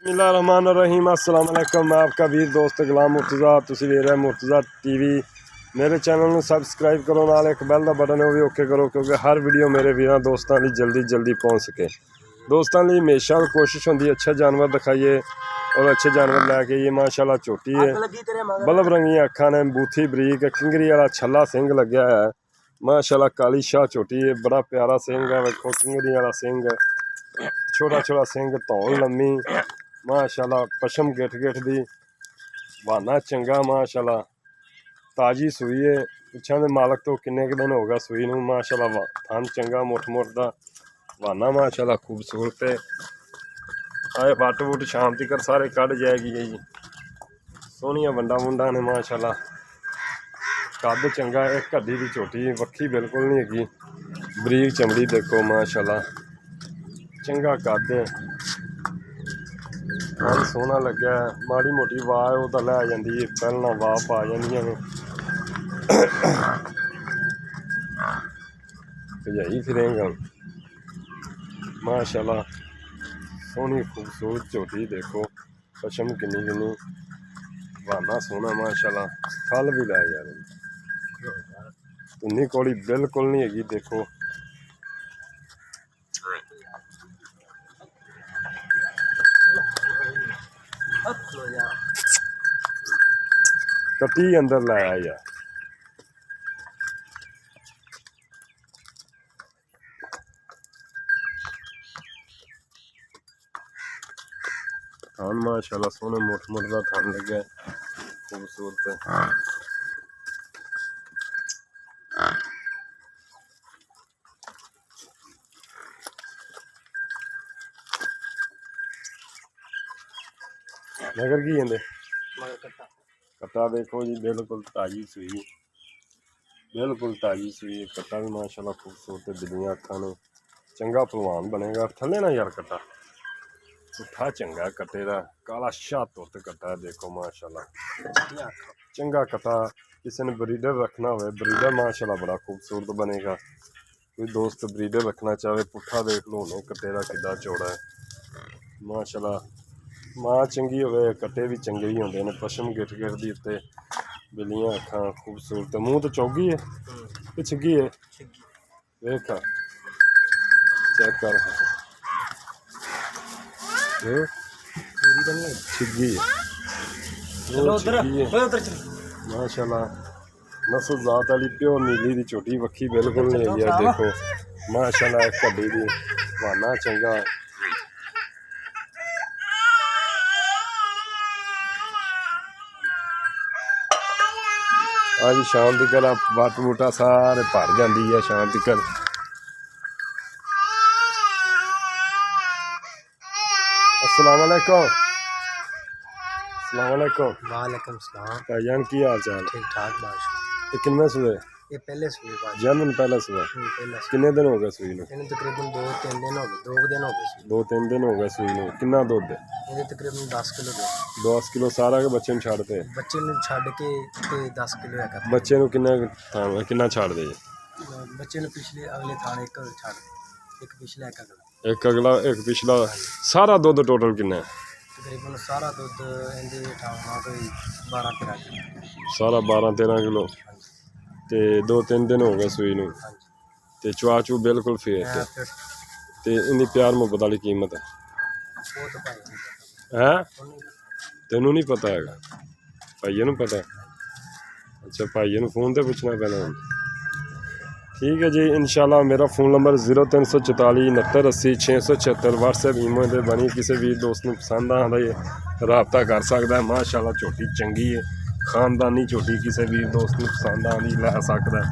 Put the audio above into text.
बिस्मिल्लाहिर्रहमानिर्रहीम अस्सलाम वालेकुम। मैं आपका वीर दोस्त गुलाम मुर्तज़ा, तुसीं वेख रहे मुर्तज़ा टीवी। मेरे चैनल में सबसक्राइब करो, नाल एक बैल का बटन है वो भी ओके करो, क्योंकि हर वीडियो मेरे वीरों दोस्तों की जल्दी पहुँच सके। दोस्तों की हमेशा कोशिश होंदी अच्छे जानवर दिखाइए और अच्छे जानवर लैके आइए। माशाल्लाह झोटी है, बल्ब रंगी अखा ने, बूथी बरीक, किंगरी वाला छला सिंह लग्या है। माशाल्लाह काली शाह झोटी है, बड़ा प्यारा सिंह है। वेखो किंगरी वाला सिंह, छोटा छोटा सिंह, धौल लम्मी, माशाल्लाह पशम गिठ दी, बहाना चंगा, माशाल्लाह ताजी सूई है। पिछा दे मालक तो किन्ने दिन हो गया सूई नूं। माशाल्लाह थन चंगा, मुठ दा बहाना, माशाल्लाह खूबसूरत है। आए वट वुट शाम तक सारे कढ़ जाएगी जी। सोहनिया वंडा वुंडा ने, माशाल्लाह कद चंगा। एक हड्डी की झोटी, वक्खी बिल्कुल नहीं हैगी, बरीक चमड़ी देखो, माशाल्लाह चंगा कद है। मन सोहना लग्या, माड़ी मोटी वाह वो तो लै जाती है, पहलना वाह पा जांदियां ने, भजाई फिरेंगा। माशाल्लाह सोहनी खूबसूरत झोटी देखो, पशम किन्नी बहाना सोहना, माशाल्लाह फल भी लै यार, तुन्नी कौड़ी बिल्कुल नहीं हैगी देखो। कटी अंदर लाया यार, थान माशाल्लाह सोहने मुठ का थान लगे, खूबसूरत है। नगर की कहते कट्टा देखो जी, बिल्कुल ताजी सूई, बिल्कुल ताजी सूई। कट्टा भी माशाल्लाह खूबसूरत, बिल्लियां अखा ने, चंगा पलवान बनेगा। थले ना यार कट्टा पुट्ठा चंगा कट्टे का, काला शाह तुरत कट्टा है देखो, माशाल्लाह चंगा कट्टा। किसी ने ब्रीडर रखना हो, ब्रीडर माशाल्लाह बड़ा खूबसूरत बनेगा। कोई दोस्त ब्रीडर रखना चाहे, पुट्ठा देख लो उन्हें कट्टे का कितना चौड़ा है, माशाल्लाह माँ चंगी हो, कट्टे भी चंगे ही होंगे ने। पशम गिठ दी उत्ते, बिल्लियां अखा खूबसूरत, मूँह तो चौगी है कि छिग्गी है, देख चेक कर, छिग्गी है माशाल्लाह। नस्ल जात वाली प्योर नीली दी झोटी, वक्खी बिल्कुल नहीं है यार देखो, माशाल्लाह एक हड्डी दी, बहाना चंगा। आज शाम तक वट बूटा सारे भर जाती है शाम तक। अस्सलाम वालेकुम। अस्सलाम वालेकुम। वालेकुम सलाम। भाईजान की हाल चाल? ठीक ठाक बादशाह। ये किन्ने सुबह? ये पहले सुई बादशाह। जन्म पहला सुबह? पहला। किन्ने दिन हो गए सूई नूं? इन्हें तकरीबन 2-3 दिन हो गए, 2 दिन हो गए। 2-3 दिन हो गए सूई नूं। कितना दुध है? ये तकरीबन 10 किलो दूध। 10 किलो सारा के बच्चे छाड़ते? बच्चे ने छड़ के ते 10 किलो है करते। बच्चे नूं किन्ना छाड़ दे? बच्चे ने पिछले अगले थाने एक छड़, एक पिछला एक अगला। एक अगला एक पिछला, सारा दुध टोटल किन्ना है? तकरीबन सारा दूध इंदे ठाणा कोई 12-13 किलो। सारा 12-13 किलो। ते 2-3 दिन हो गए सूई नूं। ते चवा चू बिल्कुल फिट है। ते इन्दी प्यार मुहब्बत वाली कीमत है? तेनू नहीं पता है? भाइये नूं पता है? अच्छा भाइये नूं फोन ते पुछना पैना। ठीक है जी, इंशाल्लाह मेरा फ़ोन नंबर 0344 69 80 676 व्हाट्सएप ईमो दे बनी। किसी भी दोस्त नूं पसंद आंदा है रबता कर सकता है। माशाल्लाह झोटी चंगी है, खानदानी झोटी, किसी भी दोस्त नूं पसंद आंदी लै सकदा है।